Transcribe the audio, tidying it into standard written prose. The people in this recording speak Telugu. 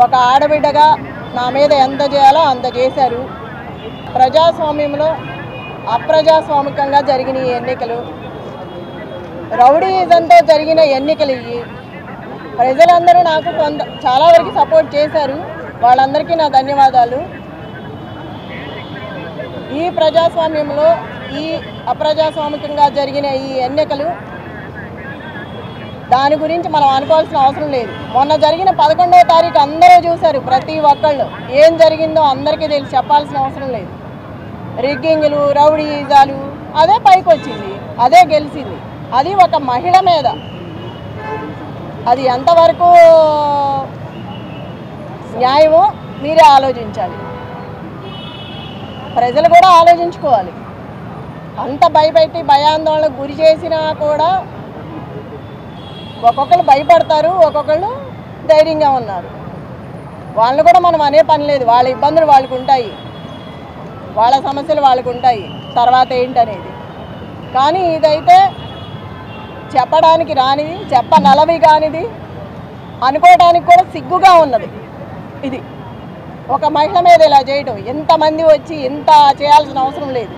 ఒక ఆడబిడ్డగా నా మీద ఎంత చేయాలో అంత చేశారు. ప్రజాస్వామ్యంలో అప్రజాస్వామికంగా జరిగిన ఈ ఎన్నికలు, రౌడీయిజంతో జరిగిన ఎన్నికలు ఇవి. ప్రజలందరూ నాకు చాలా వరకు సపోర్ట్ చేశారు. వాళ్ళందరికీ నా ధన్యవాదాలు. ఈ ప్రజాస్వామ్యంలో ఈ అప్రజాస్వామికంగా జరిగిన ఈ ఎన్నికలు దాని గురించి మనం అనుకోవాల్సిన అవసరం లేదు. మొన్న జరిగిన 11వ తారీఖు అందరూ చూశారు. ప్రతి ఒక్కళ్ళు ఏం జరిగిందో అందరికీ తెలిసి చెప్పాల్సిన అవసరం లేదు. రిగ్గింగ్లు, రౌడీయిజాలు అదే పైకి వచ్చింది, అదే గెలిచింది. అది ఒక మహిళ మీద. అది ఎంతవరకు న్యాయమో మీరే ఆలోచించాలి. ప్రజలు కూడా ఆలోచించుకోవాలి. అంత భయపెట్టి భయాందోళనకు గురి చేసినా కూడా ఒక్కొక్కరు భయపడతారు, ఒక్కొక్కళ్ళు ధైర్యంగా ఉన్నారు. వాళ్ళని కూడా మనం అనే పని లేదు. వాళ్ళ ఇబ్బందులు వాళ్ళకు ఉంటాయి, వాళ్ళ సమస్యలు వాళ్ళకు ఉంటాయి, తర్వాత ఏంటనేది. కానీ ఇదైతే చెప్పడానికి రానిది, చెప్పనలవి కానిది, అనుకోవడానికి కూడా సిగ్గుగా ఉన్నది. ఇది ఒక మహిళ మీద ఇలా చేయడం, ఎంతమంది వచ్చి ఇంత చేయాల్సిన అవసరం లేదు.